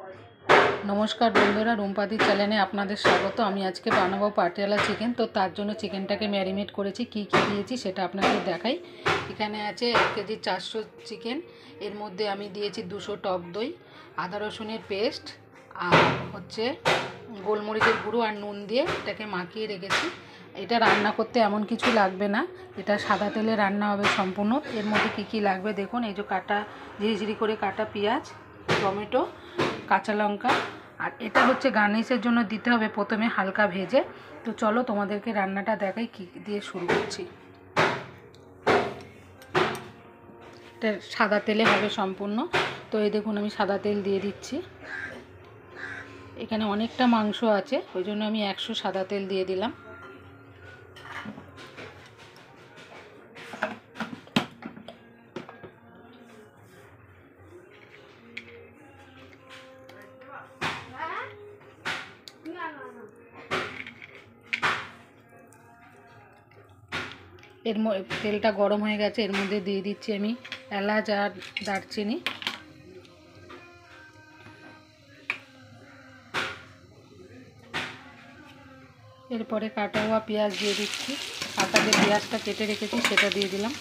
नमस्कार बंधुरा रूमपादी चैनेले आपनादेर स्वागत। आमी आजके बानाबो पाटियाला चिकेन। तो तार जोन्नो चिकेनटाके मैरिनेट करेछि, कि दिएछि सेटा आपनादेर देखाई। एखाने आछे 1 केजी 400 चिकेन, एर मध्य आमी दिएछि 200 टक दई, आदा रसुनेर पेस्ट और होच्छे गोलमरिचेर गुঁড়ো और नुन दिए एटाके माखिए रेखेछि। এটা রান্না করতে এমন কিছু লাগবে না, এটা সাদা তেলে রান্না হবে সম্পূর্ণ। এর মধ্যে কি কি লাগবে দেখুন, এই যে কাটা ঝিরিঝিরি করে কাটা পেঁয়াজ, টমেটো, কাঁচা লঙ্কা, আর এটা হচ্ছে গার্নিশের জন্য দিতে হবে প্রথমে হালকা ভেজে। তো চলো তোমাদেরকে রান্নাটা দেখাই, কি দিয়ে শুরু করছি। এটা সাদা তেলে হবে সম্পূর্ণ। তো এই দেখুন আমি সাদা তেল দিয়ে দিচ্ছি। এখানে অনেকটা মাংস আছে, ওই জন্য আমি 100 সাদা তেল দিয়ে দিলাম। এর তেলটা গরম হয়ে গেছে, এর মধ্যে দিয়ে দিচ্ছি আমি এলাচ আর দারচিনি। এরপরে কাটা হওয়া পেঁয়াজ দিয়ে দিচ্ছি, কাটা যে পেঁয়াজটা কেটে রেখেছি সেটা দিয়ে দিলাম।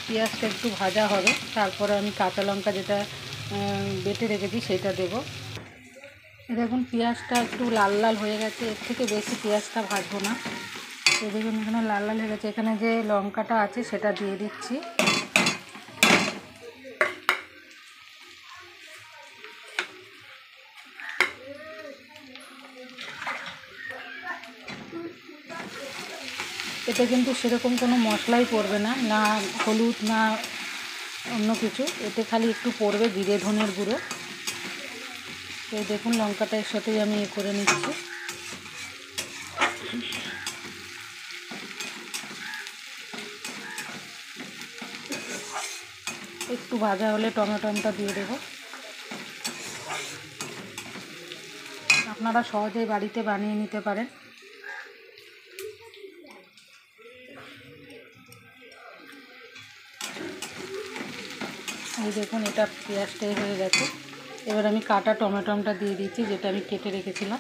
পেঁয়াজটা একটু ভাজা হবে, তারপরে আমি কাঁচা লঙ্কা যেটা বেটে রেখেছি সেটা দেব। দেখুন পেঁয়াজটা একটু লাল লাল হয়ে গেছে, এর থেকে বেশি পেঁয়াজটা ভাজবো না। তো দেখুন এখানে লাল লাল হয়ে গেছে, এখানে যে লঙ্কাটা আছে সেটা দিয়ে দিচ্ছি। এতে কিন্তু সেরকম কোনো মশলাই পড়বে না, না হলুদ না অন্য কিছু, এতে খালি একটু পড়বে জিরে ধনের গুঁড়ো। তো দেখুন লঙ্কাটা এর সাথেই আমি করে নিচ্ছি। একটু ভাজা হলে টমেটোটা দিয়ে দেবো। আপনারা সহজেই বাড়িতে বানিয়ে নিতে পারেন। এই দেখুন এটা পেঁয়াজটাই হয়ে গেছে। এবার আমি কাটা টমেটোটা দিয়ে দিচ্ছি, যেটা আমি কেটে রেখেছিলাম।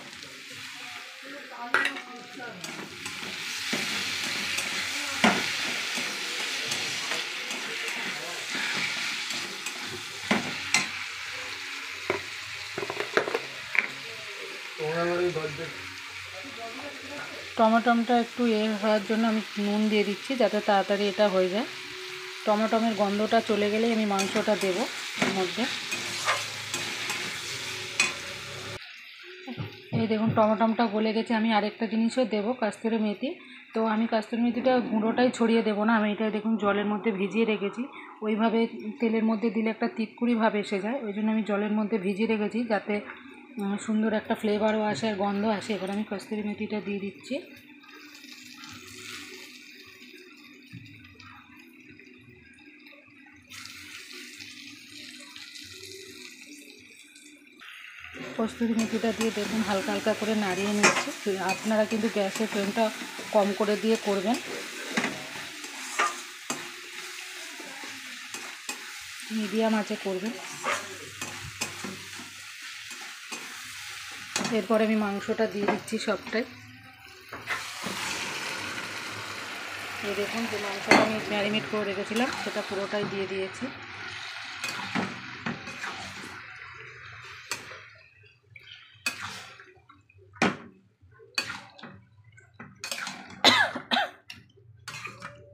টমেটোটা একটু হওয়ার জন্য আমি নুন দিয়ে দিচ্ছি, যাতে তাড়াতাড়ি এটা হয়ে যায়। টমেটোর গন্ধটা চলে গেলে আমি মাংসটা দেব এর মধ্যে। এই দেখুন টমেটোটা গলে গেছে। আমি আরেকটা জিনিসও দেব, কস্তুরি মেথি। তো আমি কস্তুরি মেথিটা গুঁড়োটাই ছড়িয়ে দেবো না, আমি এটা দেখুন জলের মধ্যে ভিজিয়ে রেখেছি। ওইভাবে তেলের মধ্যে দিলে একটা তিতকুড়ি ভাব এসে যায়, ওই জন্য আমি জলের মধ্যে ভিজিয়ে রেখেছি, যাতে সুন্দর একটা ফ্লেভারও আসে আর গন্ধ আসে। এবার আমি কস্তুরি মেথিটা দিয়ে দিচ্ছি। কস্তুরি মেথিটা দিয়ে দেখুন হালকা হালকা করে নাড়িয়ে নিচ্ছি। আপনারা কিন্তু গ্যাসের ফ্লেমটা কম করে দিয়ে করবেন, মিডিয়াম আঁচে করবেন। এরপরে আমি মাংসটা দিয়ে দিচ্ছি সবটাই। এই দেখুন যে মাংসটা আমি ম্যারিনেট করে রেখেছিলাম সেটা পুরোটাই দিয়ে দিয়েছি।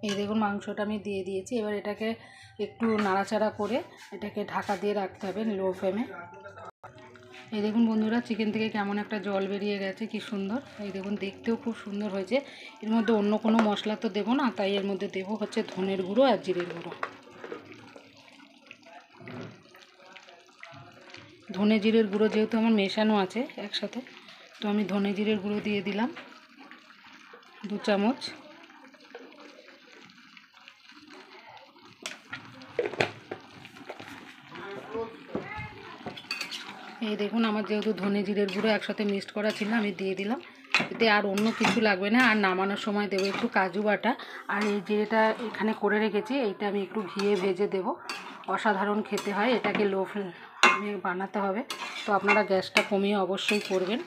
এই দেখুন মাংসটা আমি দিয়ে দিয়েছি। এবার এটাকে একটু নাড়াচাড়া করে এটাকে ঢাকা দিয়ে রাখতে হবে লো ফ্লেমে। এই দেখুন বন্ধুরা চিকেন থেকে কেমন একটা জল বেরিয়ে গেছে, কি সুন্দর। এই দেখুন দেখতেও খুব সুন্দর হয়েছে। এর মধ্যে অন্য কোনো মশলা তো দেবো না, তাই এর মধ্যে দেবো হচ্ছে ধনের গুঁড়ো আর জিরের গুঁড়ো। ধনে জিরের গুঁড়ো যেহেতু আমার মেশানো আছে একসাথে, তো আমি ধনে জিরের গুঁড়ো দিয়ে দিলাম 2 চামচ। এই দেখুন আমার যেহেতু ধনে জিরের গুঁড়ো একসাথে মিক্সড করা ছিল, আমি দিয়ে দিলাম। এতে আর অন্য কিছু লাগবে না। আর নামানোর সময় দেবো একটু কাজু বাটা, আর এই যেটা এখানে করে রেখেছি এইটা আমি একটু ঘিয়ে ভেজে দেব। অসাধারণ খেতে হয়। এটাকে লো ফ্লেমে বানাতে হবে, তো আপনারা গ্যাসটা কমিয়ে অবশ্যই করবেন।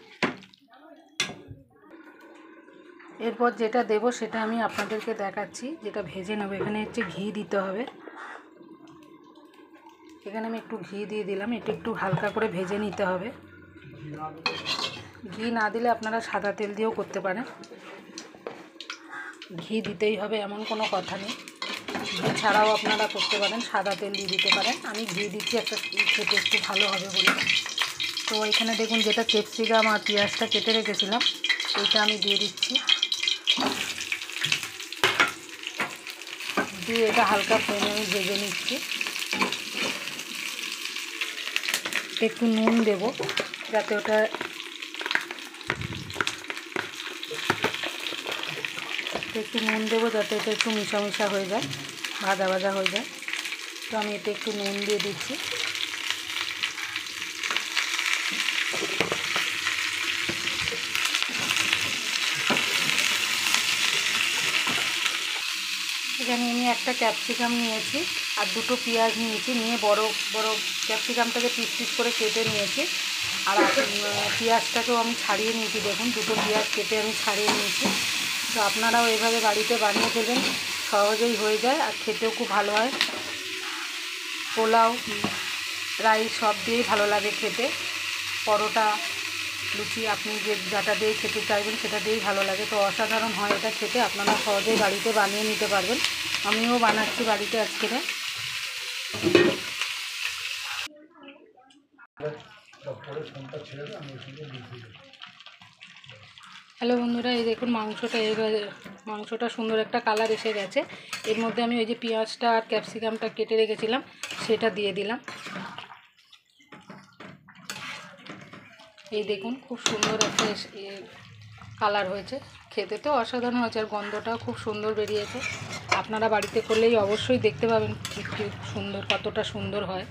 এরপর যেটা দেব সেটা আমি আপনাদেরকে দেখাচ্ছি, যেটা ভেজে নেব। এখানে হচ্ছে ঘি দিতে হবে। এখানে আমি একটু ঘি দিয়ে দিলাম। এটা একটু হালকা করে ভেজে নিতে হবে। ঘি না দিলে আপনারা সাদা তেল দিয়েও করতে পারেন, ঘি দিতেই হবে এমন কোনো কথা নেই। ঘি ছাড়াও আপনারা করতে পারেন, সাদা তেল দিয়ে দিতে পারেন। আমি ঘি দিচ্ছি একটা খেতে একটু ভালো হবে বলে। তো এখানে দেখুন যেটা ক্যাপসিকাম আর পেঁয়াজটা কেটে রেখেছিলাম এটা আমি দিয়ে দিচ্ছি। দিয়ে এটা হালকা ফ্লেমে আমি ভেজে নিচ্ছি। একটু নুন দেব যাতে ওটা একটু নুন দেবো যাতে এটা একটু মিশা হয়ে যায়, ভাজা ভাজা হয়ে যায়। তো আমি এটা একটু নুন দিয়ে দিচ্ছি। এখানে আমি একটা ক্যাপসিকাম নিয়েছি আর দুটো পেঁয়াজ নিয়েছি, নিয়ে বড় বড় ক্যাপসিকামটাকে পিস পিস করে কেটে নিয়েছি। আর পেঁয়াজটাকেও আমি ছাড়িয়ে নিয়েছি। দেখুন দুটো পেঁয়াজ কেটে আমি ছাড়িয়ে নিয়েছি। তো আপনারাও এভাবে বাড়িতে বানিয়ে দেবেন, সহজেই হয়ে যায় আর খেতেও খুব ভালো হয়। পোলাও, রাইস সব দিয়েই ভালো লাগে খেতে। পরোটা, লুচি আপনি যেটা দিয়ে খেতে চাইবেন সেটা দিয়েই ভালো লাগে। তো অসাধারণ হয় এটা খেতে, আপনারা সহজেই বাড়িতে বানিয়ে নিতে পারবেন। আমিও বানাচ্ছি বাড়িতে আজকে। হ্যালো বন্ধুরা, এই দেখুন মাংসটা সুন্দর একটা কালার এসে গেছে। এর মধ্যে আমি ওই যে পেঁয়াজটা আর ক্যাপসিকামটা কেটে রেখেছিলাম সেটা দিয়ে দিলাম। এই দেখুন খুব সুন্দর একটা কালার হয়েছে, খেতে তো অসাধারণ হয়েছে আর গন্ধটাও খুব সুন্দর বেরিয়েছে। আপনারা বাড়িতে করলেই অবশ্যই দেখতে পাবেন কি সুন্দর, কতটা সুন্দর হয়।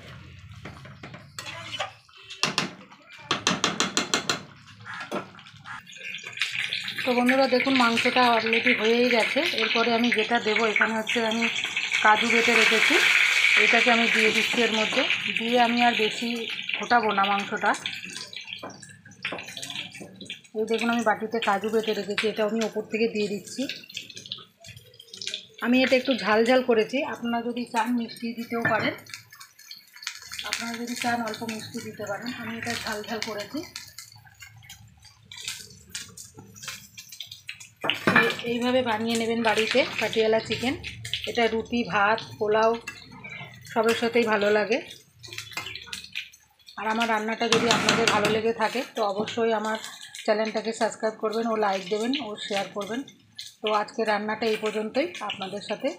তো বন্ধুরা দেখুন মাংসটা অলরেডি হয়েই গেছে। এরপরে আমি যেটা দেবো এখানে হচ্ছে আমি কাজু বেটে রেখেছি, এটাকে আমি দিয়ে দিচ্ছি এর মধ্যে। দিয়ে আমি আর বেশি ফোটাবো না মাংসটা। এই দেখুন আমি বাটিতে কাজু বেটে রেখেছি, এটা আমি ওপর থেকে দিয়ে দিচ্ছি। আমি এটা একটু ঝাল ঝাল করেছি, আপনারা যদি চান মিষ্টি দিতেও পারেন, আপনারা যদি চান অল্প মিষ্টি দিতে পারেন। আমি এটা ঝাল ঝাল করেছি। এইভাবে বানিয়ে নেবেন বাড়িতে পাটিয়ালা চিকেন। এটা রুটি, ভাত, পোলাও সবের সাথেই ভালো লাগে। আর আমার রান্নাটা যদি আপনাদের ভালো লেগে থাকে তো অবশ্যই আমার চ্যানেলটাকে সাবস্ক্রাইব করবেন ও লাইক দেবেন ও শেয়ার করবেন। তো আজকে রান্নাটা এই পর্যন্তই আপনাদের সাথে।